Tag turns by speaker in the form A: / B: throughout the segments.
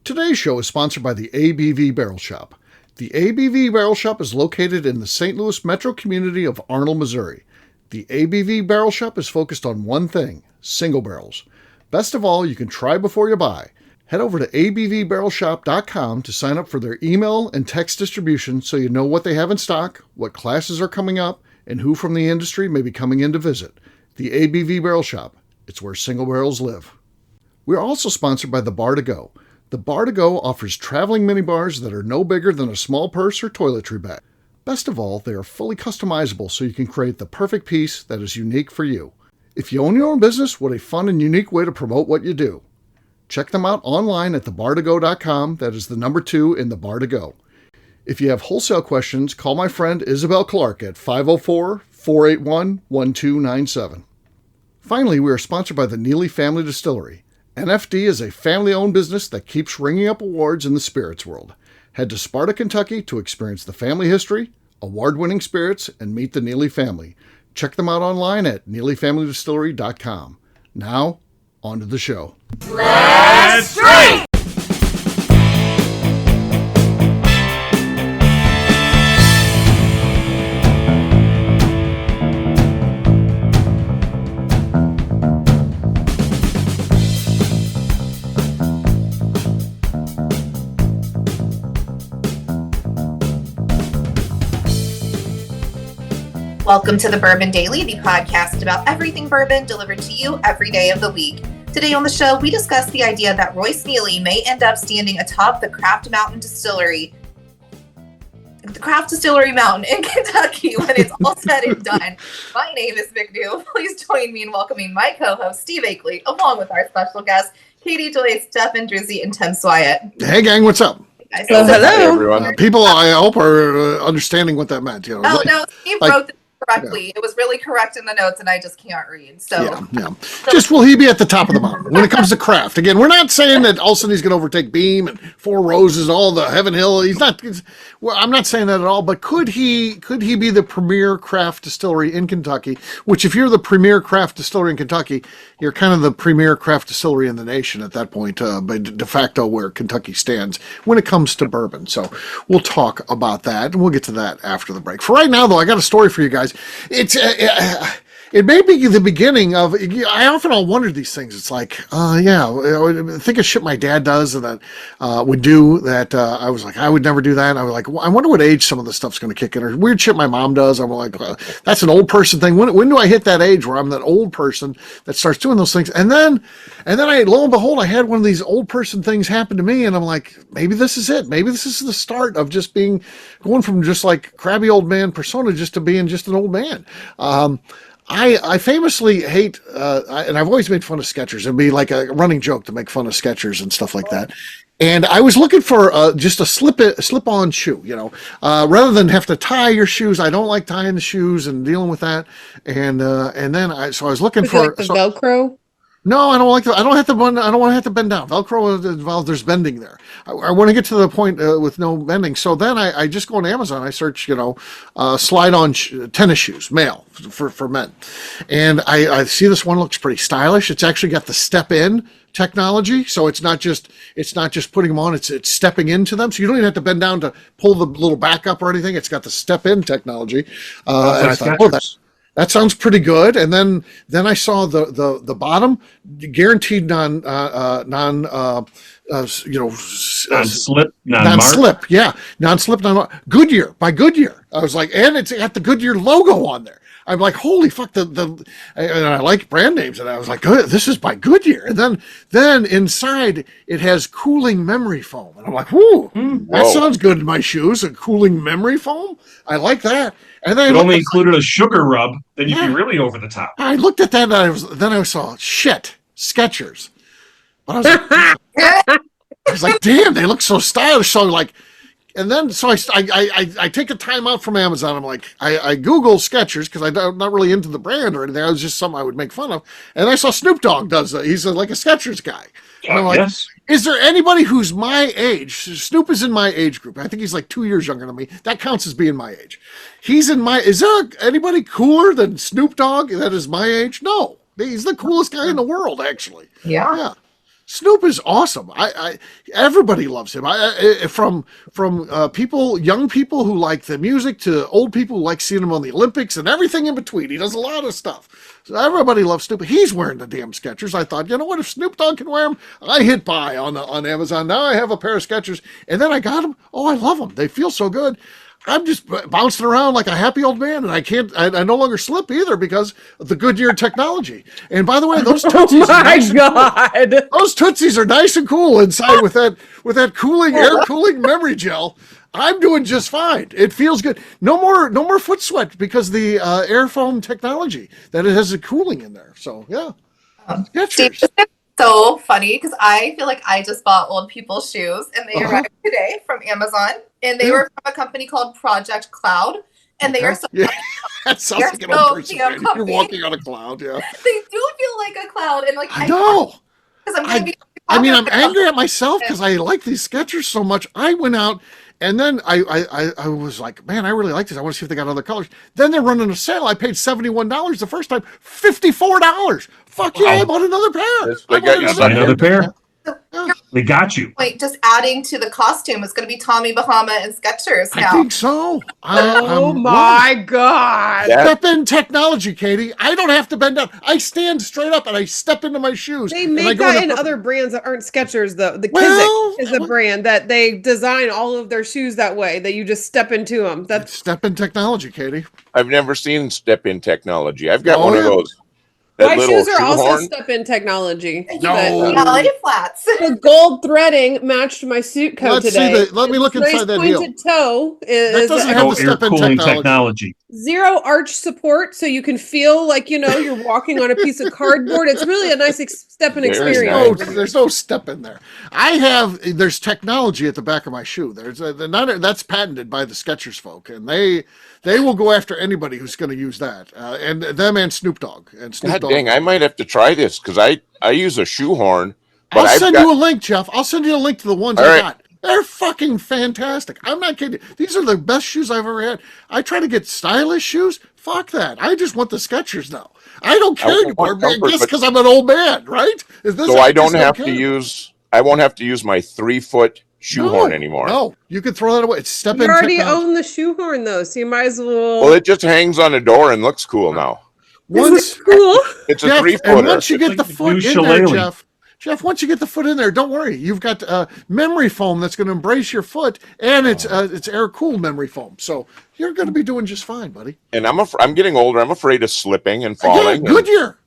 A: Today's show is sponsored by the ABV Barrel Shop. The ABV Barrel Shop is located in the St. Louis metro community of Arnold, Missouri. The ABV Barrel Shop is focused on one thing, single barrels. Best of all, you can try before you buy. Head over to abvbarrelshop.com to sign up for their email and text distribution so you know what they have in stock, what classes are coming up, and who from the industry may be coming in to visit. The ABV Barrel Shop. It's where single barrels live. We're also sponsored by the Bar to Go. The Bar to Go offers traveling minibars that are no bigger than a small purse or toiletry bag. Best of all, they are fully customizable so you can create the perfect piece that is unique for you. If you own your own business, what a fun and unique way to promote what you do. Check them out online at thebar2go.com. That is the number 2 in the Bar to Go. If you have wholesale questions, call my friend Isabel Clark at 504-481-1297. Finally, we are sponsored by the Neeley Family Distillery. NFD is a family-owned business that keeps ringing up awards in the spirits world. Head to Sparta, Kentucky to experience the family history, award-winning spirits, and meet the Neeley family. Check them out online at neeleyfamilydistillery.com. Now, on to the show.
B: Let's drink!
C: Welcome to the Bourbon Daily, the podcast about everything bourbon delivered to you every day of the week. Today on the show, we discuss the idea that Royce Neeley may end up standing atop the Craft Distillery Mountain in Kentucky when it's all said and done. My name is McNew. Please join me in welcoming my co-host, Steve Akeley, along with our special guests, Katie Joyce, Stephen Druzzi, and Tim Swyatt.
A: Hey, gang, what's up?
D: Hello, everyone.
A: People, I hope, are understanding what that meant. You know,
C: oh, no, Steve wrote this correctly. Yeah. It was really correct in the notes, and I just can't read. So,
A: yeah. Just will he be at the top of the mountain when it comes to craft? Again, we're not saying that all of a sudden he's going to overtake Beam and Four Roses, all the Heaven Hill. He's not. Well, I'm not saying that at all. But could he be the premier craft distillery in Kentucky? Which, if you're the premier craft distillery in Kentucky, you're kind of the premier craft distillery in the nation at that point, by de facto where Kentucky stands when it comes to bourbon. So we'll talk about that, and we'll get to that after the break. For right now, though, I got a story for you guys. It may be the beginning of. I often wondered these things. It's like, think of shit my dad does and that would do that. I was like, I would never do that. I was like, I wonder what age some of this stuff's going to kick in. Or weird shit my mom does. I'm like, that's an old person thing. When do I hit that age where I'm that old person that starts doing those things? And then lo and behold, I had one of these old person things happen to me, and I'm like, maybe this is it. Maybe this is the start of just going from just like crabby old man persona just to being just an old man. I famously hate, and I've always made fun of Skechers. It'd be like a running joke to make fun of Skechers and stuff like that. And I was looking for just a slip-on shoe, rather than have to tie your shoes. I don't like tying the shoes and dealing with that. And then I was looking for
D: like the Velcro.
A: No, I don't like that. I don't want to have to bend down. Velcro involves there's bending there. I want to get to the point with no bending. So then I just go on Amazon. I search, slide-on tennis shoes, male for men, and I see this one looks pretty stylish. It's actually got the step-in technology, so it's not just putting them on. It's stepping into them, so you don't even have to bend down to pull the little back up or anything. It's got the step-in technology. And I thought, that sounds pretty good. And then I saw the bottom guaranteed non-slip, Goodyear by Goodyear. I was like, and it's got the Goodyear logo on there. I'm like, holy fuck! And I like brand names, and I was like, good, this is by Goodyear. And then inside it has cooling memory foam, and I'm like, whoo, that sounds good in my shoes. A cooling memory foam, I like that. And then
B: it only included a sugar rub, then you'd be really over the top.
A: I looked at that, and I saw shit Skechers. But I was like, damn, they look so stylish. So like. And then, so I take a time out from Amazon. I'm like, I Google Skechers because I'm not really into the brand or anything. It was just something I would make fun of. And I saw Snoop Dogg does that. He's like a Skechers guy. And I'm like, yes. Is there anybody who's my age? Snoop is in my age group. I think he's like 2 years younger than me. That counts as being my age. Is there anybody cooler than Snoop Dogg that is my age? No. He's the coolest guy in the world, actually.
C: Yeah.
A: Snoop is awesome. Everybody loves him. From people, young people who like the music to old people who like seeing him on the Olympics and everything in between. He does a lot of stuff. So everybody loves Snoop. He's wearing the damn Skechers. I thought, you know what? If Snoop Dogg can wear them, I hit buy on Amazon. Now I have a pair of Skechers, and then I got them. Oh, I love them. They feel so good. I'm just bouncing around like a happy old man, and I no longer slip either because of the Goodyear technology. And by the way, those Tootsies those Tootsies are nice and cool inside with that air cooling memory gel. I'm doing just fine. It feels good. No more foot sweat because the air foam technology that it has a cooling in there. So yeah,
C: Steve, so funny because I feel like I just bought old people's shoes and they arrived today from Amazon, and they were from a company called Project Cloud, and they are so
A: that sounds like an old person. You're walking on a cloud. Yeah,
C: they do feel like a cloud, and like
A: I know.
C: I'm
A: angry at myself because I like these Skechers so much. I went out and then I was like, man, I really like this. I want to see if they got other colors. Then they're running a sale. I paid $71 the first time, $54. Fuck yeah, I bought another pair.
B: They got you another pair. They got you.
C: Wait, just adding to the costume is going to be Tommy Bahama and Skechers now.
A: I think so.
D: Oh my God.
A: Step in technology, Katie. I don't have to bend down. I stand straight up and I step into my shoes.
D: They make that in other brands that aren't Skechers, though. The Kizik is a brand that they design all of their shoes that way, that you just step into them. That's
A: step in technology, Katie.
E: I've never seen step in technology. I've got one of those.
D: My shoes are also step-in technology.
C: Reality flats.
D: The gold threading matched my suit coat today.
A: Let me look inside that heel.
D: Pointed toe
A: that doesn't have the step-in technology.
D: Zero arch support, so you can feel like you're walking on a piece of cardboard. It's really a nice step-in experience.
A: There's no step in there. There's technology at the back of my shoe. That's patented by the Skechers folk, and they will go after anybody who's going to use that. And them and Snoop Dogg.
E: God dang, I might have to try this because I use a shoehorn.
A: But I'll send you a link, Jeff. I'll send you a link to the ones I got. They're fucking fantastic. I'm not kidding. These are the best shoes I've ever had. I try to get stylish shoes. Fuck that. I just want the Skechers now. I don't care anymore. Just because I'm an old man, right?
E: So I don't have to use. I won't have to use my 3-foot shoehorn anymore.
A: No, you can throw that away. It's step in.
D: You already own the shoehorn though, so you might as well.
E: Well, it just hangs on the door and looks cool now.
D: It's cool.
E: It's a 3-footer.
A: And once you get the foot in there, Jeff, once you get the foot in there, don't worry. You've got memory foam that's going to embrace your foot, and it's air-cooled memory foam. So you're going to be doing just fine, buddy.
E: And I'm getting older. I'm afraid of slipping and falling.
A: Yeah, Goodyear.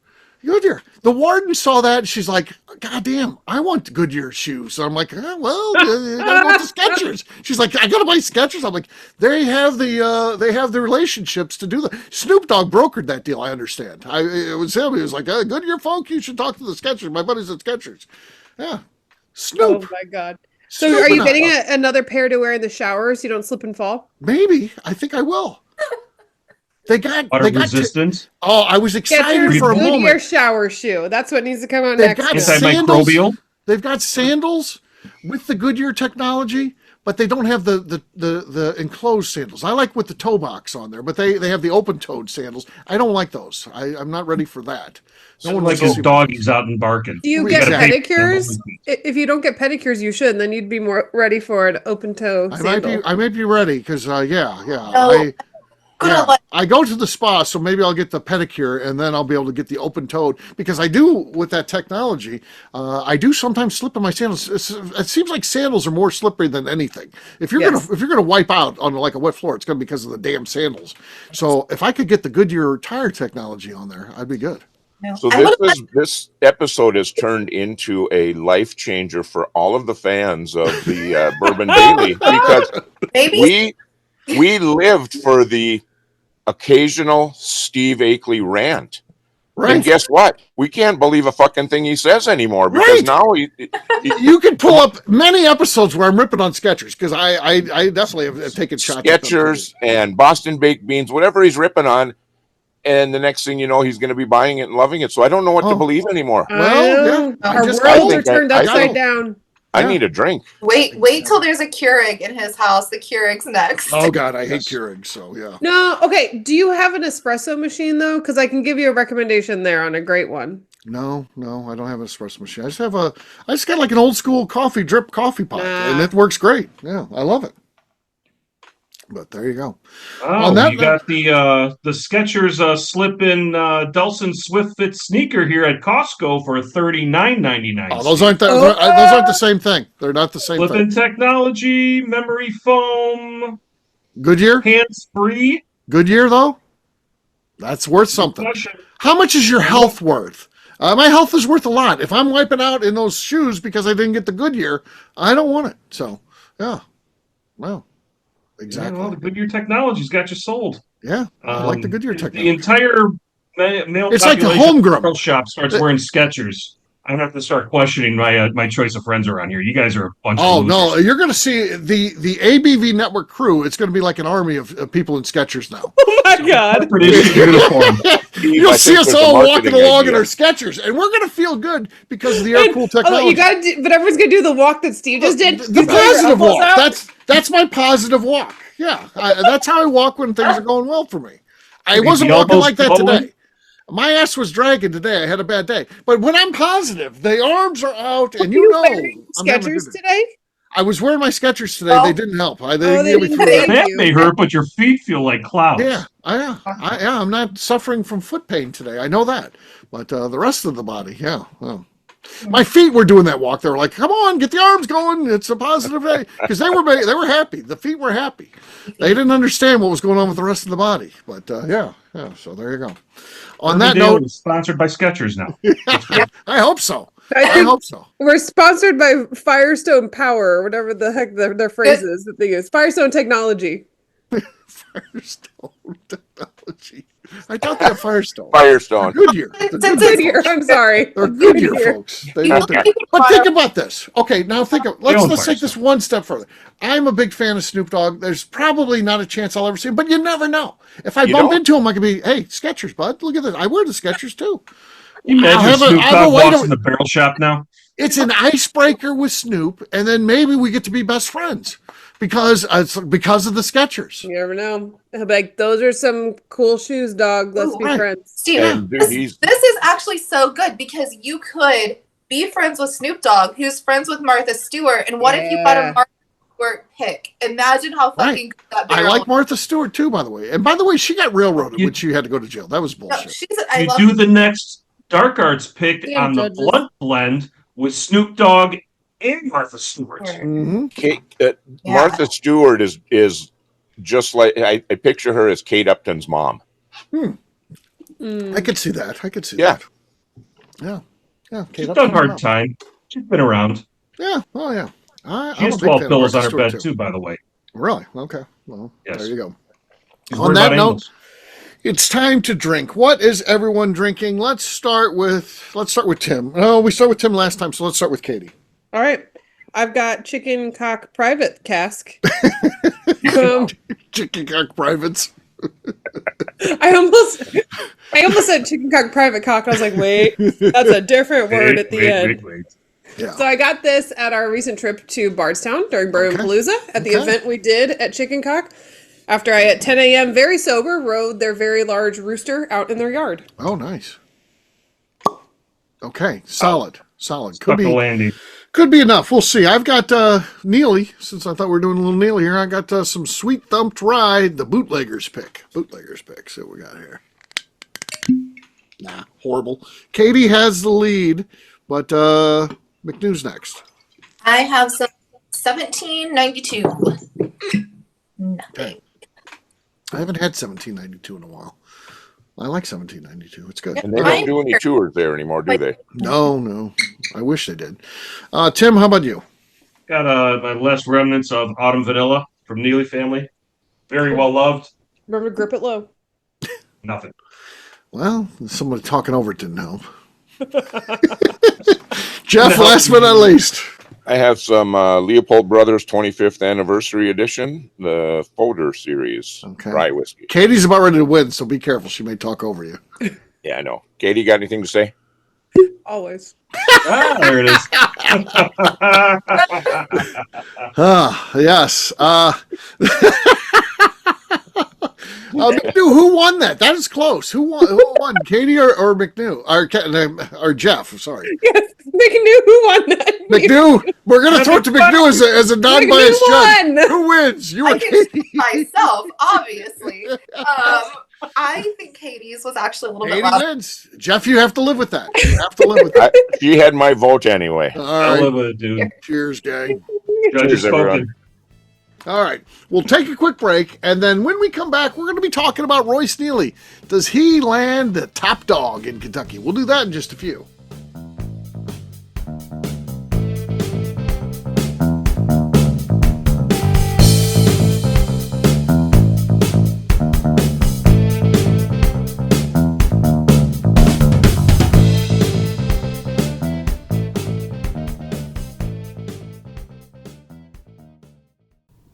A: The warden saw that, and she's like, God damn, I want Goodyear shoes. So I'm like, you gotta go with the Skechers. She's like, I gotta buy Skechers. I'm like, they have the relationships to do that. Snoop Dogg brokered that deal, I understand. It was him. He was like, Goodyear folk, you should talk to the Skechers. My buddies at Skechers. Yeah. Snoop.
D: Oh my God. So are you getting another pair to wear in the shower so you don't slip and fall?
A: Maybe. I think I will. They got
B: resistance.
A: I was excited for a moment.
D: Your shower shoe. That's what needs to come out next.
B: Antimicrobial.
A: They've got sandals with the Goodyear technology, but they don't have the enclosed sandals. I like with the toe box on there, but they have the open-toed sandals. I don't like those. I'm not ready for that.
B: No one likes his doggies out and barking.
D: Do you get pedicures? If you don't get pedicures, you should. And then you'd be more ready for an open-toe sandal.
A: I might be ready because
C: No.
A: I go to the spa, so maybe I'll get the pedicure, and then I'll be able to get the open-toed, because I do, with that technology, I do sometimes slip in my sandals. It seems like sandals are more slippery than anything. If you're gonna wipe out on like a wet floor, it's gonna be because of the damn sandals. So if I could get the Goodyear tire technology on there, I'd be good.
C: No.
E: So this episode has turned into a life changer for all of the fans of the Bourbon Daily, because we lived for the occasional Steve Akeley rant. Right. And guess what? We can't believe a fucking thing he says anymore, because now
A: you can pull up many episodes where I'm ripping on Skechers, because I definitely have taken shots at
E: Skechers and Boston baked beans, whatever he's ripping on, and the next thing you know, he's going to be buying it and loving it. So I don't know what to believe anymore.
A: Well,
D: our worlds are turned upside down.
E: I need a drink.
C: Wait till there's a Keurig in his house. The Keurig's next.
A: Oh God, I hate Keurig. So yeah.
D: No, okay. Do you have an espresso machine though? Because I can give you a recommendation there on a great one.
A: No, I don't have an espresso machine. I just got like an old school drip coffee pot, and it works great. Yeah, I love it. But there you go.
B: Oh, you got the Skechers slip-in Dulcin Swift Fit sneaker here at Costco for $39.99.
A: Oh, those aren't the same thing. They're not the same
B: Slip-in
A: thing.
B: technology, memory foam,
A: Goodyear,
B: hands-free.
A: Goodyear though, that's worth something. How much is your health worth? My health is worth a lot. If I'm wiping out in those shoes because I didn't get the Goodyear, I don't want it. So yeah, well. Exactly.
B: Yeah, well, the Goodyear technology's got you sold.
A: Yeah, I like the Goodyear technology.
B: The entire male
A: it's like the
B: homegrown Barrel Shop starts wearing Skechers. I'm gonna have to start questioning my choice of friends around here. You guys are a bunch of losers.
A: No, you're going to see the ABV Network crew. It's going to be like an army of people in Skechers now.
D: Oh my God!
B: Uniform.
A: You'll see us all walking along in our Skechers, and we're going to feel good because of the air cool technology.
D: You got to, but everyone's going to do the walk that Steve just did.
A: The positive walk. That's my positive walk. Yeah, that's how I walk when things are going well for me. I wasn't walking like that today. My ass was dragging today. I had a bad day. But when I'm positive, the arms are out, and you know.
D: Skechers today?
A: I was wearing my Skechers today. They didn't help. They didn't
B: that may hurt, but your feet feel like clouds.
A: Yeah, I'm not suffering from foot pain today. I know that. But the rest of the body, yeah. Well. My feet were doing that walk. They were like, "Come on, get the arms going. It's a positive day." Because they were happy. The feet were happy. They didn't understand what was going on with the rest of the body. But yeah. So there you go. On that note,
B: sponsored by Skechers now.
A: I hope so. I hope so.
D: We're sponsored by Firestone Power, or whatever the heck their phrase is that they use. Firestone Technology.
A: Firestone Technology. I thought they had Firestone.
E: Firestone.
A: Goodyear.
D: Goodyear. I'm sorry.
A: They're Goodyear folks. But think about this. Okay, now let's take this one step further. I'm a big fan of Snoop Dogg. There's probably not a chance I'll ever see him, but you never know. If I bump into him, I could be, "Hey, Skechers, bud. Look at this. I wear the Skechers too."
B: You imagine Snoop Dogg walks in the barrel shop now?
A: It's an icebreaker with Snoop, and then maybe we get to be best friends because of the Skechers.
D: You never know. He'll be like, "Those are some cool shoes, dog. Let's be friends."
C: Steve, this is actually so good because you could be friends with Snoop Dogg, who's friends with Martha Stewart, and what if you got a Martha Stewart pick? Imagine how fucking good that
A: I like Martha Stewart too, by the way. And by the way, she got railroaded when she had to go to jail. That was bullshit.
B: You do the next Dark Arts pick on the Blood Blend with Snoop Dogg and Martha Stewart.
A: Mm-hmm.
E: Martha Stewart is just like I picture her as Kate Upton's mom.
A: I could see that.
E: Yeah.
A: Yeah.
B: She's done hard time. She's been around.
A: Yeah. Oh yeah.
B: She has 12 pillows on her bed too, by the way.
A: Really? Okay. Well,
B: yes.
A: There you go.
B: She's
A: On that note, it's time to drink. What is everyone drinking? Let's start with Tim. No, we started with Tim last time, so let's start with Katie.
D: All right. I've got Chicken Cock Private Cask.
A: Chicken Cock Privates.
D: I almost said Chicken Cock Private Cock. I was like, wait, that's a different word at the end.
B: Wait.
A: Yeah.
D: So I got this at our recent trip to Bardstown during Bourbon Palooza at the event we did at Chicken Cock. After I, at 10 a.m., very sober, rode their very large rooster out in their yard.
A: Oh, nice. Okay, solid. Could be enough. We'll see. I've got Neeley, since I thought we were doing a little Neeley here. I got some Sweet Thumped Rye, the Bootlegger's pick. See what we got here. Nah, horrible. Katie has the lead, but McNew's next.
C: I have some 1792. Nothing.
A: Okay. I haven't had 1792 in a while. I like 1792. It's good.
E: And they don't do any tours there anymore, do they?
A: No. I wish they did. Tim, how about you?
B: Got my last remnants of Autumn Vanilla from Neeley family. Very well loved.
D: Remember to grip it low.
B: Nothing.
A: Well, somebody talking over it didn't help. Jeff, last but not least.
E: I have some Leopold Brothers 25th Anniversary Edition, the Folder Series rye whiskey.
A: Katie's about ready to win, so be careful. She may talk over you.
E: Yeah, I know. Katie, got anything to say?
D: Always.
B: There it is.
A: Yes. McNew, who won that? That is close. Who won? Katie or McNew? Or Jeff, sorry.
D: Yes, McNew, who won that?
A: McNew, we're going to throw it to McNew as a non-biased
D: McNew
A: judge. Who wins? You or
C: I can
A: Katie?
C: myself, obviously. I think Katie's was actually a little
A: Katie
C: bit louder.
A: wins. Jeff, you have to live with that. You have to live with that.
E: She had my vote anyway.
A: All
B: I
A: right.
B: love it, dude.
A: Cheers, gang.
B: Judge has
E: Cheers, everyone.
B: spoken.
A: All right. We'll take a quick break, and then when we come back, we're going to be talking about Royce Neeley. Does he land the top dog in Kentucky? We'll do that in just a few.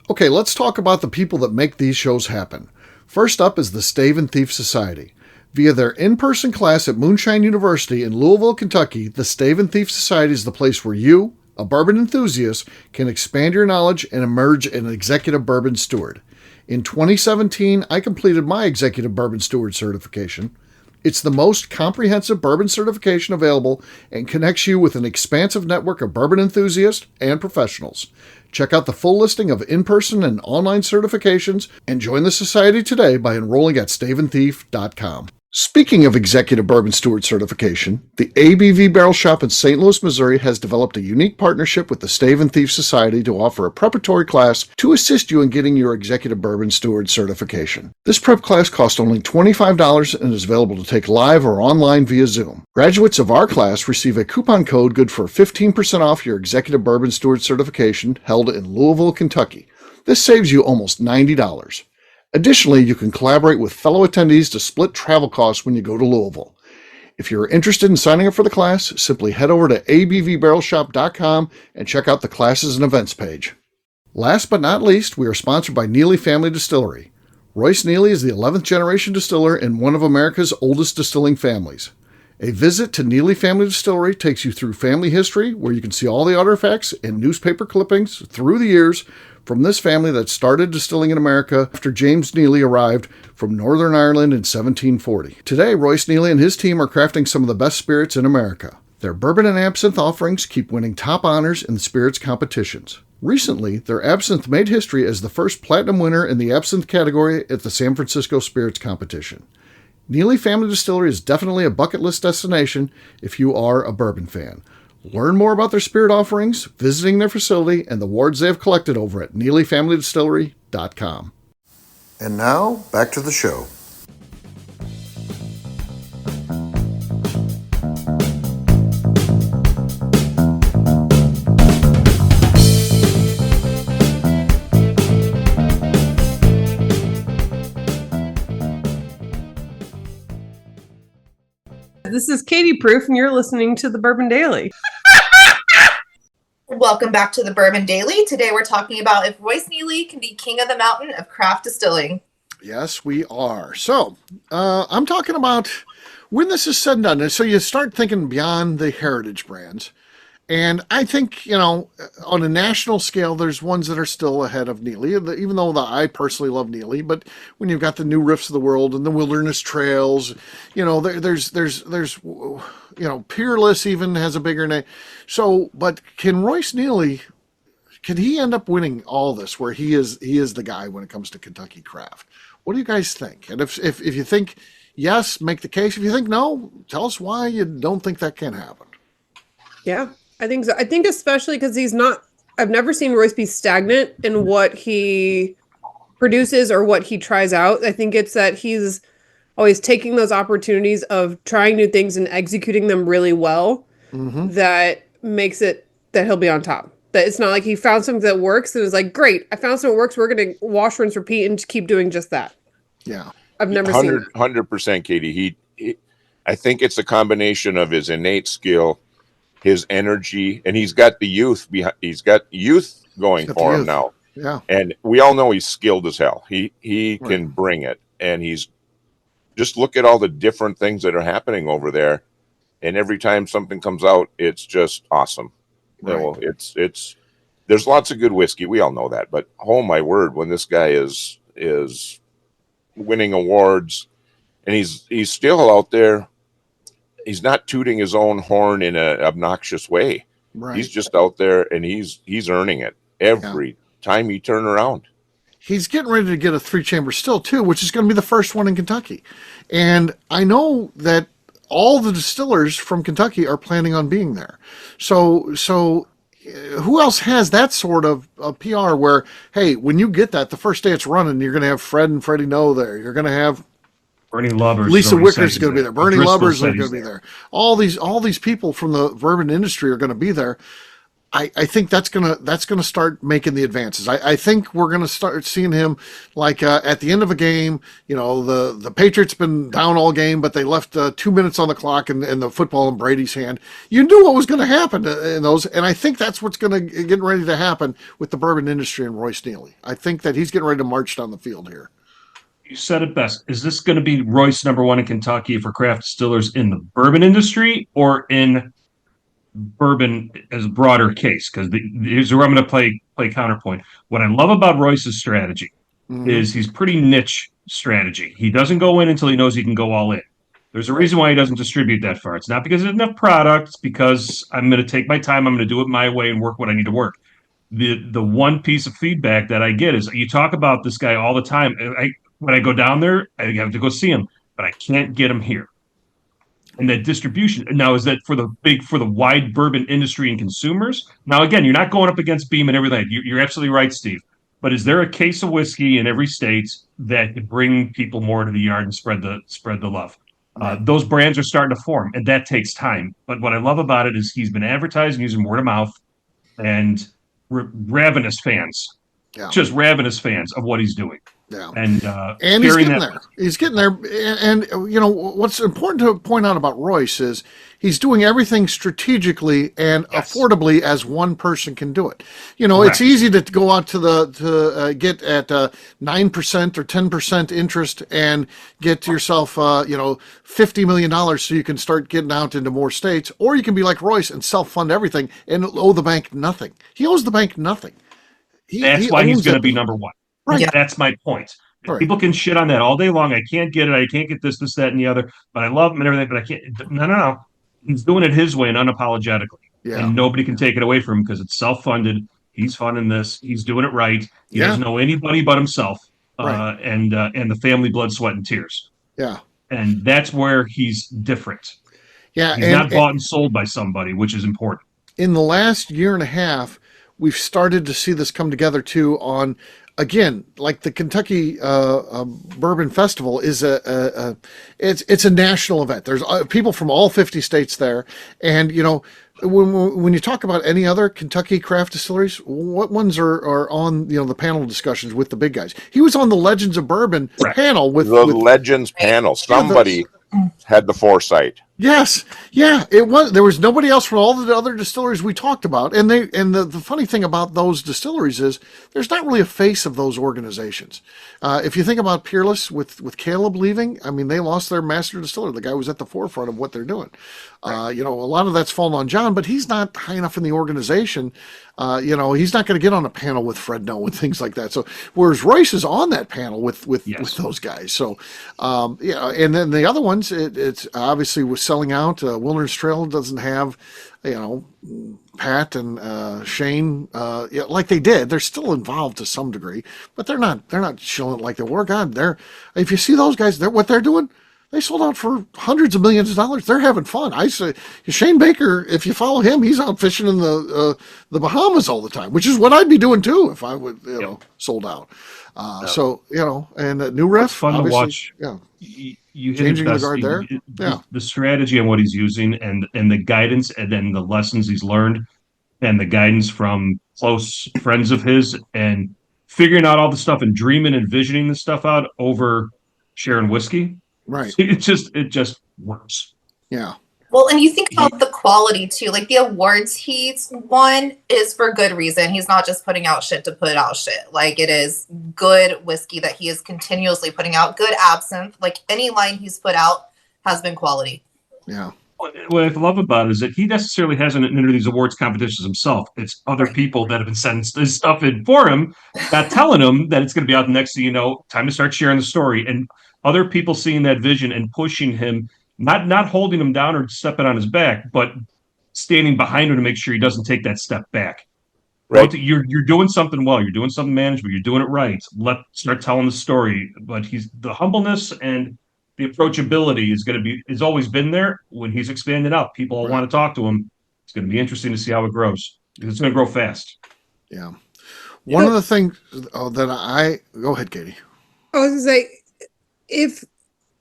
A: Okay, let's talk about the people that make these shows happen. First up is the Stave and Thief Society. Via their in-person class at Moonshine University in Louisville, Kentucky, the Stave and Thief Society is the place where you, a bourbon enthusiast, can expand your knowledge and emerge an executive bourbon steward. In 2017, I completed my executive bourbon steward certification. It's the most comprehensive bourbon certification available and connects you with an expansive network of bourbon enthusiasts and professionals. Check out the full listing of in-person and online certifications and join the society today by enrolling at staveandthief.com. Speaking of executive bourbon steward certification, the ABV Barrel Shop in St. Louis, Missouri has developed a unique partnership with the Stave and Thief Society to offer a preparatory class to assist you in getting your executive bourbon steward certification. This prep class costs only $25 and is available to take live or online via Zoom. Graduates of our class receive a coupon code good for 15% off your executive bourbon steward certification held in Louisville, Kentucky. This saves you almost $90. Additionally, you can collaborate with fellow attendees to split travel costs when you go to Louisville. If you're interested in signing up for the class, simply head over to abvbarrelshop.com and check out the classes and events page. Last but not least, we are sponsored by Neeley Family Distillery. Royce Neeley is the 11th generation distiller in one of America's oldest distilling families. A visit to Neeley Family Distillery takes you through family history, where you can see all the artifacts and newspaper clippings through the years from this family that started distilling in America after James Neeley arrived from Northern Ireland in 1740. Today, Royce Neeley and his team are crafting some of the best spirits in America. Their bourbon and absinthe offerings keep winning top honors in the spirits competitions. Recently, their absinthe made history as the first platinum winner in the absinthe category at the San Francisco Spirits Competition. Neeley Family Distillery is definitely a bucket list destination if you are a bourbon fan. Learn more about their spirit offerings, visiting their facility, and the awards they have collected over at NeeleyFamilyDistillery.com. And now, back to the show.
D: This is Katie Proof, and you're listening to the Bourbon Daily.
C: Welcome back to the Bourbon Daily. Today we're talking about if Royce Neeley can be king of the mountain of craft distilling.
A: Yes, we are. So, I'm talking about when this is said and done. So you start thinking beyond the heritage brands. And I think, on a national scale, there's ones that are still ahead of Neeley, even though I personally love Neeley. But when you've got the New Riffs of the world and the Wilderness Trails, there's Peerless even has a bigger name. So, but can Royce Neeley, can he end up winning all this where he is the guy when it comes to Kentucky craft? What do you guys think? And if you think yes, make the case. If you think no, tell us why you don't think that can happen.
D: Yeah. I think so. I think especially because I've never seen Royce be stagnant in what he produces or what he tries out. I think it's that he's always taking those opportunities of trying new things and executing them really well. Mm-hmm. That makes it that he'll be on top. That it's not like he found something that works and was like, great, I found something that works. We're going to wash, rinse, repeat and just keep doing just that.
A: Yeah.
D: I've never seen that.
E: 100%, Katie. I think it's a combination of his innate skill, his energy, and he's got the youth behind. He's got youth going for him now.
A: Yeah,
E: and we all know he's skilled as hell. He can bring it, and he's just look at all the different things that are happening over there, and every time something comes out, it's just awesome.
A: Right.
E: You know, it's there's lots of good whiskey. We all know that, but oh my word, when this guy is winning awards, and he's still out there, he's not tooting his own horn in an obnoxious way.
A: Right.
E: He's just out there, and he's earning it every time you turn around.
A: He's getting ready to get a 3-chamber still too, which is going to be the first one in Kentucky. And I know that all the distillers from Kentucky are planning on being there. So who else has that sort of PR where, hey, when you get that, the first day it's running, you're going to have Fred and Freddie Noe there. You're going to have
B: Bernie Lubbers,
A: Lisa Wicker's is going to be there. Bernie Lubbers is going to be
B: there.
A: there. All these people from the bourbon industry are going to be there. I think that's gonna start making the advances. I think we're gonna start seeing him like at the end of a game. You know, the Patriots been down all game, but they left 2 minutes on the clock and the football in Brady's hand. You knew what was going to happen in those, and I think that's what's going to get ready to happen with the bourbon industry and Royce Neeley. I think that he's getting ready to march down the field here.
B: You said it best. Is this going to be Royce #1 in Kentucky for craft distillers in the bourbon industry or in bourbon as a broader case? Because here's where I'm going to play counterpoint. What I love about Royce's strategy is he's pretty niche strategy. He doesn't go in until he knows he can go all in. There's a reason why he doesn't distribute that far. It's not because there's enough product. It's because I'm going to take my time. I'm going to do it my way and work what I need to work. The one piece of feedback that I get is you talk about this guy all the time. When I go down there, I have to go see him, but I can't get him here. And that distribution now, is that for the wide bourbon industry and consumers? Now, again, you're not going up against Beam and everything. You're absolutely right, Steve. But is there a case of whiskey in every state that could bring people more to the yard and spread the love? Those brands are starting to form, and that takes time. But what I love about it is he's been advertising using word of mouth, and ravenous fans, just ravenous fans of what he's doing.
A: Yeah,
B: and
A: he's getting there. He's getting there, and you know what's important to point out about Royce is he's doing everything strategically and affordably as one person can do it. You know, it's easy to go out to get at 9% or 10% interest and get to yourself, $50 million so you can start getting out into more states, or you can be like Royce and self-fund everything and owe the bank nothing. He owes the bank nothing.
B: That's why he's going to be #1.
A: Right.
B: Yeah, that's my point.
A: Right.
B: People can shit on that all day long. I can't get it. I can't get this, that, and the other. But I love him and everything. But I can't. No. He's doing it his way and unapologetically. Yeah. And nobody can take it away from him because it's self-funded. He's funding this. He's doing it right. He doesn't know anybody but himself. And the family blood, sweat, and tears.
A: Yeah.
B: And that's where he's different.
A: Yeah.
B: He's not bought and sold by somebody, which is important. In
A: the last year and a half, we've started to see this come together too on. Again, like the Kentucky Bourbon Festival is it's a national event. There's people from all 50 states there, and you know when you talk about any other Kentucky craft distilleries, what ones are on the panel discussions with the big guys? He was on the Legends of Bourbon panel with the
E: Legends panel. Somebody had the foresight.
A: Yes. Yeah, it was. There was nobody else from all the other distilleries we talked about. And the funny thing about those distilleries is there's not really a face of those organizations. If you think about Peerless with Caleb leaving, I mean, they lost their master distiller. The guy was at the forefront of what they're doing. A lot of that's fallen on John, but he's not high enough in the organization. He's not going to get on a panel with Fred Noe and things like that. So whereas Royce is on that panel with those guys. So, and then the other ones, it's obviously was selling out. Wilderness Trail doesn't have, Pat and Shane, like they did. They're still involved to some degree, but they're not showing it like they were. God, if you see those guys, what they're doing, they sold out for hundreds of millions of dollars. They're having fun. I say Shane Baker, if you follow him, he's out fishing in the Bahamas all the time, which is what I'd be doing too if I would, sold out. So, and New Riff,
B: it's fun to watch.
A: Yeah.
B: You
A: changing the guard there.
B: The strategy and what he's using and the guidance and then the lessons he's learned and the guidance from close friends of his and figuring out all the stuff and dreaming and visioning the stuff out over sharing whiskey.
A: Right.
B: It just works.
A: Yeah.
C: Well, and you think about the quality too. Like the awards he's won is for good reason. He's not just putting out shit to put out shit. Like it is good whiskey that he is continuously putting out. Good absinthe. Like any line he's put out has been quality.
A: Yeah.
B: What I love about it is that he necessarily hasn't entered these awards competitions himself. It's other people that have been sending this stuff in for him, not telling him that it's going to be out next thing you know, time to start sharing the story. And other people seeing that vision and pushing him, not holding him down or stepping on his back, but standing behind him to make sure he doesn't take that step back.
E: Right.
B: You're doing something well. You're doing something management. You're doing it right. Start telling the story. But he's the humbleness and the approachability is always been there. When he's expanded out, people all want to talk to him. It's going to be interesting to see how it grows. It's going to grow fast.
A: Yeah. One of the things that go ahead, Katie.
D: I was going to say,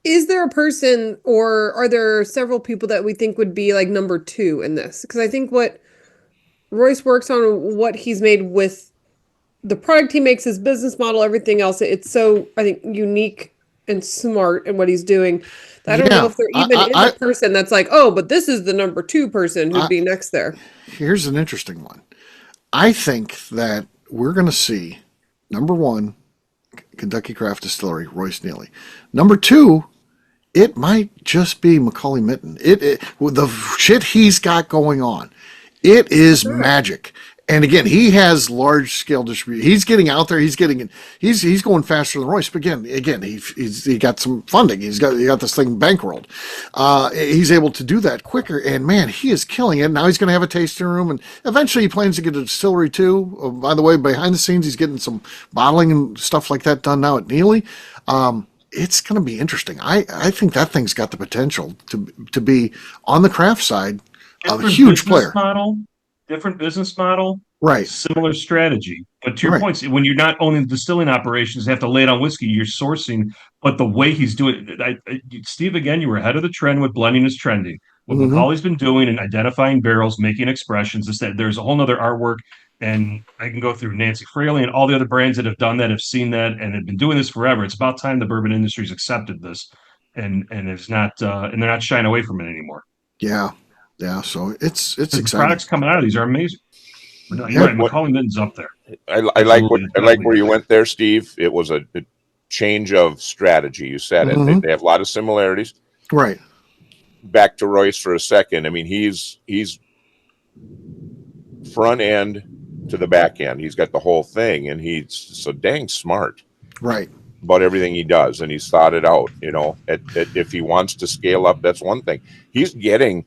D: is there a person or are there several people that we think would be like number 2 in this? Because I think what Royce works on, what he's made with the product he makes, his business model, everything else, it's so, I think, unique and smart in what he's doing. I don't know if there even is a person that's like, oh, but this is the number 2 person who'd be next there.
A: Here's an interesting one. I think that we're going to see, number 1, Kentucky Craft Distillery, Royce Neeley. Number 2, it might just be Macaulay Mitten. With the shit he's got going on, it is magic. And again, he has large scale distribution. He's getting out there. He's going faster than Royce. But again, he got some funding. He got this thing bankrolled. He's able to do that quicker. And man, he is killing it. Now he's going to have a tasting room, and eventually he plans to get a distillery too. By the way, behind the scenes, he's getting some bottling and stuff like that done now at Neeley. It's going to be interesting. I think that thing's got the potential to be on the craft side a huge player.
B: Different business model,
A: right?
B: Similar strategy, but to your point, when you're not owning the distilling operations, you have to lay it on whiskey. You're sourcing, but the way he's doing it, Steve, again, you were ahead of the trend with blending is trending. What Macaulay's been doing and identifying barrels, making expressions, is that there's a whole nother artwork. And I can go through Nancy Fraley and all the other brands that have done that, have seen that, and have been doing this forever. It's about time the bourbon industry's accepted this, and it's not, and they're not shying away from it anymore.
A: Yeah. Yeah, so it's exciting.
B: The products coming out of these are amazing. You're right, Macaulay Mitten's up there.
E: I like where you went there, Steve. It was a change of strategy. You said it. They have a lot of similarities.
A: Right. Back
E: to Royce for a second. I mean, he's front end to the back end. He's got the whole thing, and he's so dang smart.
A: Right.
E: About everything he does, and he's thought it out. You know, if he wants to scale up, that's one thing. He's getting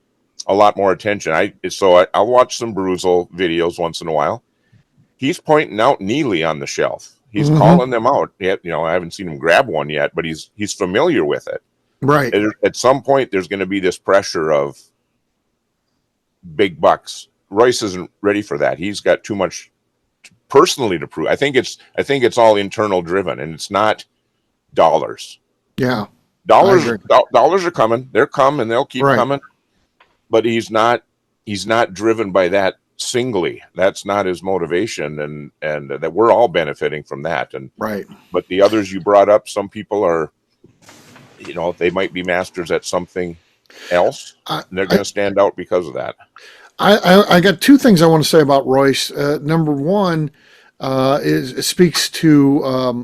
E: a lot more attention. I'll watch some Bruzel videos once in a while. He's pointing out Neeley on the shelf. He's calling them out. I haven't seen him grab one yet, but he's familiar with it.
A: Right.
E: At some point, there's going to be this pressure of big bucks. Royce isn't ready for that. He's got too much personally to prove. I think it's all internal driven, and it's not dollars.
A: Yeah.
E: Dollars are coming. They're coming. They'll keep coming. But he's not driven by that singly. That's not his motivation, and that we're all benefiting from that. And but the others you brought up, some people are, they might be masters at something else, and they're going to stand out because of that.
A: I got 2 things I want to say about Royce. Number 1 it speaks to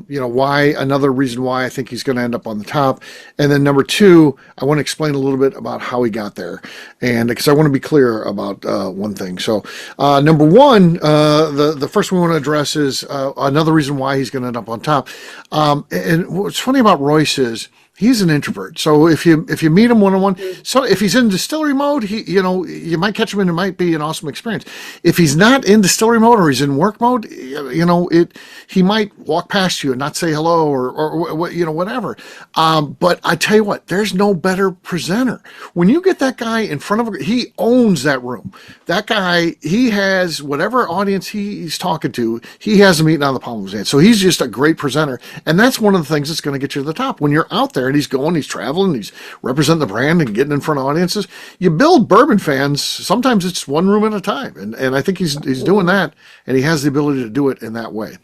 A: another reason why I think he's going to end up on the top, and then number 2, I want to explain a little bit about how he got there, and because I want to be clear about one thing. So number 1, the first one we want to address is another reason why he's going to end up on top. And what's funny about Royce is he's an introvert. So if you meet him one-on-one, so if he's in distillery mode, you might catch him and it might be an awesome experience. If he's not in distillery mode or he's in work mode, he might walk past you and not say hello or whatever. But I tell you what, there's no better presenter. When you get that guy in front of he owns that room. That guy, he has whatever audience he's talking to, he has them eating on the palm of his hand. So he's just a great presenter. And that's one of the things that's going to get you to the top. When you're out there and he's traveling, he's representing the brand and getting in front of audiences. You build bourbon fans, sometimes it's one room at a time. And I think he's doing that, and he has the ability to do it in that way.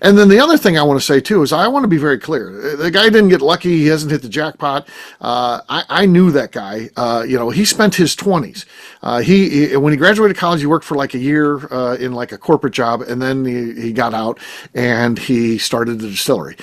A: And then the other thing I want to say too is I want to be very clear. The guy didn't get lucky. He hasn't hit the jackpot. I knew that guy. He spent his 20s. When he graduated college, he worked for like a year in like a corporate job, and then he got out and he started the distillery.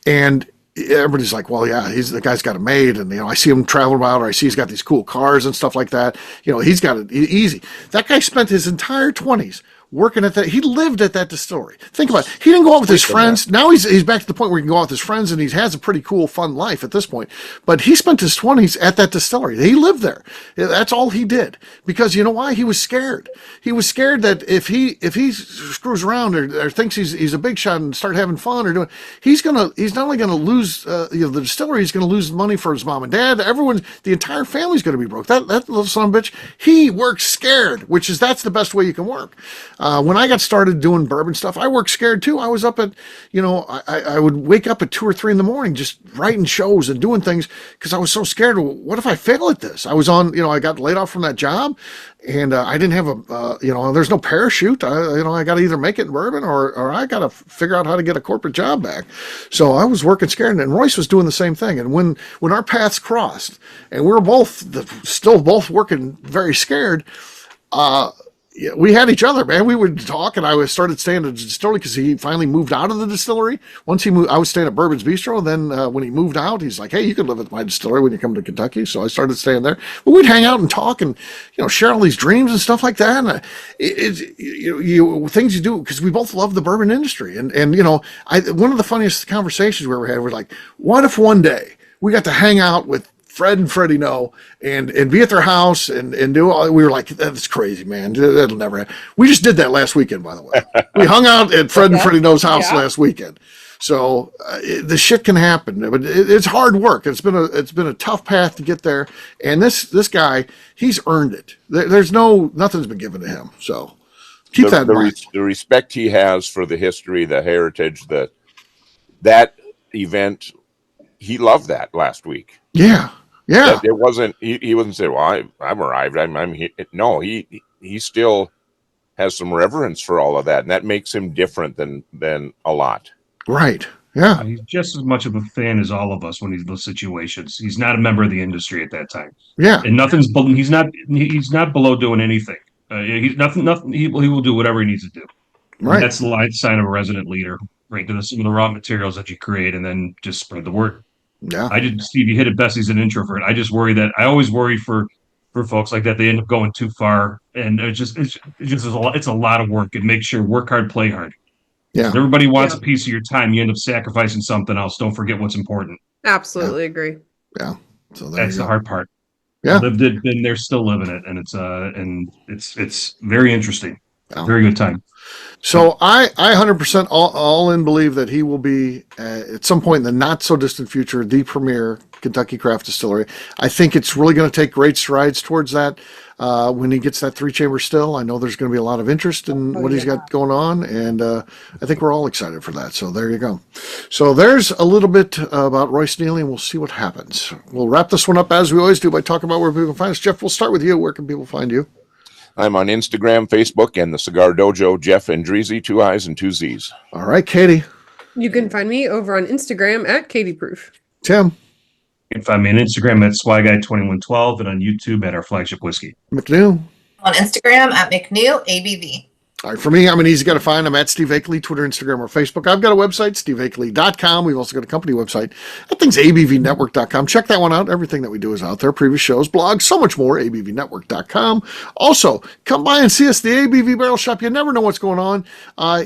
A: And everybody's like, well, yeah, the guy's got it made. And, I see him traveling about, or I see he's got these cool cars and stuff like that. He's got it easy. That guy spent his entire 20s working at that. He lived at that distillery. Think about it. He didn't go out with his friends. Now he's back to the point where he can go out with his friends, and he has a pretty cool, fun life at this point. But he spent his 20s at that distillery. He lived there. That's all he did. Because you know why? He was scared. He was scared that if he screws around or thinks he's a big shot and start having fun or doing, he's not only gonna lose the distillery, he's gonna lose money for his mom and dad. The entire family's gonna be broke. That little son of a bitch, he works scared, that's the best way you can work. When I got started doing bourbon stuff, I worked scared too. I was up at, I would wake up at 2 or 3 in the morning just writing shows and doing things because I was so scared. What if I fail at this? I was on, I got laid off from that job, and I didn't have there's no parachute. I got to either make it in bourbon or I got to figure out how to get a corporate job back. So I was working scared, and Royce was doing the same thing. And when our paths crossed, and we were still both working very scared, we had each other, man. We would talk, and I started staying at the distillery because he finally moved out of the distillery. Once he moved, I was staying at Bourbon's Bistro. And then when he moved out, he's like, "Hey, you can live at my distillery when you come to Kentucky." So I started staying there. But we'd hang out and talk, and share all these dreams and stuff like that. And things you do because we both love the bourbon industry. And one of the funniest conversations we ever had was like, "What if one day we got to hang out with Fred and Freddie Noe and be at their house and do all?" We were like, "That's crazy, man. That'll never happen." We just did that last weekend, by the way. We hung out at Fred and Freddie Noe's house last weekend. So the shit can happen, but it's hard work. It's been a tough path to get there. And this guy, he's earned it. Nothing's been given to him. So keep that in mind.
E: The respect he has for the history, the heritage, that event, he loved that last week.
A: Yeah. Yeah.
E: It wasn't, he wasn't saying, "Well, I'm arrived. I'm here." No, he still has some reverence for all of that. And that makes him different than a lot.
A: Right. Yeah.
B: He's just as much of a fan as all of us when he's in those situations. He's not a member of the industry at that time.
A: Yeah.
B: And he's not below doing anything. He's nothing. He will do whatever he needs to do.
A: Right.
B: And that's the sign of a resident leader, right? To some of the raw materials that you create and then just spread the word.
A: Yeah.
B: Steve, you hit it best. He's an introvert. I always worry for folks like that. They end up going too far, and it's a lot of work. And make sure work hard, play hard.
A: Yeah.
B: If everybody wants a piece of your time, you end up sacrificing something else. Don't forget what's important.
D: Absolutely agree.
A: Yeah. So
B: that's the hard part.
A: Yeah.
B: Lived it, been there, still living it, and it's very interesting. Yeah. Very good time.
A: So I 100% all in believe that he will be at some point in the not so distant future the premier Kentucky craft distillery. I think it's really going to take great strides towards that when he gets that 3-chamber still. I know there's going to be a lot of interest in what he's got going on, and I think we're all excited for that. So there you go. So there's a little bit about Royce Neeley, and we'll see what happens. We'll wrap this one up as we always do by talking about where people can find us. Jeff, we'll start with you. Where can people find you?
E: I'm on Instagram, Facebook, and the Cigar Dojo, Jeff Andreezy, 2 I's and 2 Z's.
A: All right, Katie.
D: You can find me over on Instagram at KatieProof.
A: Tim.
B: You can find me on Instagram at SwyGuy2112 and on YouTube at Our Flagship Whiskey.
A: McNew.
C: On Instagram at McNew ABV.
A: All right, for me, I'm an easy guy to find. I'm at Steve Akeley, Twitter, Instagram, or Facebook. I've got a website, steveakeley.com. We've also got a company website. That thing's abvnetwork.com. Check that one out. Everything that we do is out there. Previous shows, blogs, so much more, abvnetwork.com. Also, come by and see us, the ABV Barrel Shop. You never know what's going on.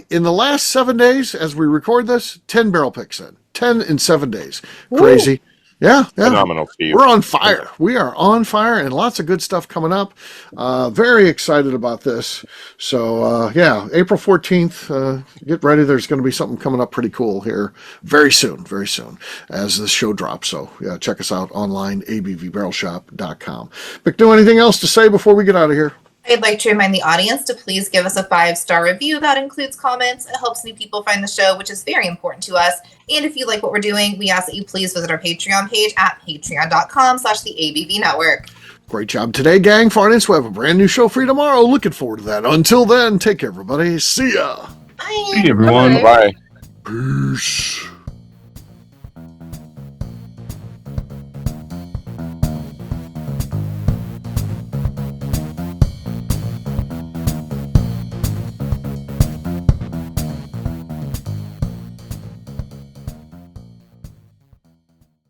A: In the last 7 days, as we record this, 10 barrel picks in. 10 in 7 days. Crazy. Ooh. Yeah.
E: Phenomenal, Steve.
A: We're on fire. We are on fire, and lots of good stuff coming up. Very excited about this. So, April 14th, get ready. There's going to be something coming up pretty cool here very soon, as this show drops. So, check us out online, abvbarrelshop.com. McNew, anything else to say before we get out of here?
C: I'd like to remind the audience to please give us a 5-star review. That includes comments. It helps new people find the show, which is very important to us. And if you like what we're doing, we ask that you please visit our Patreon page at patreon.com/theABVNetwork.
A: Great job today, gang. Finance, we have a brand new show for you tomorrow. Looking forward to that. Until then, take care, everybody. See ya.
C: Bye.
B: See you, everyone.
E: Bye.
A: Peace.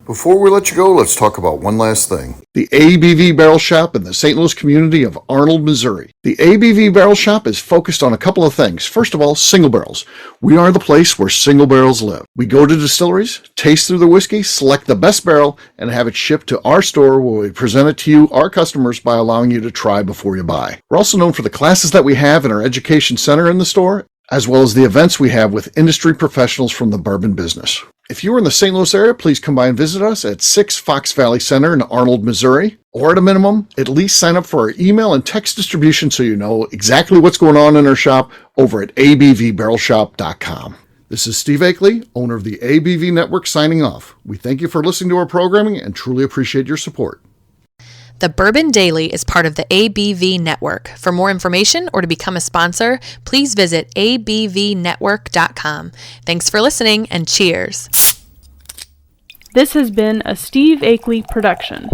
A: Before we let you go, let's talk about one last thing. The ABV Barrel Shop in the St. Louis community of Arnold, Missouri. The ABV Barrel Shop is focused on a couple of things. First of all, single barrels. We are the place where single barrels live. We go to distilleries, taste through the whiskey, select the best barrel, and have it shipped to our store where we present it to you, our customers, by allowing you to try before you buy. We're also known for the classes that we have in our education center in the store, as well as the events we have with industry professionals from the bourbon business. If you are in the St. Louis area, please come by and visit us at 6 Fox Valley Center in Arnold, Missouri. Or at a minimum, at least sign up for our email and text distribution so you know exactly what's going on in our shop over at abvbarrelshop.com. This is Steve Akeley, owner of the ABV Network, signing off. We thank you for listening to our programming and truly appreciate your support.
F: The Bourbon Daily is part of the ABV Network. For more information or to become a sponsor, please visit abvnetwork.com. Thanks for listening and cheers.
G: This has been a Steve Akeley production.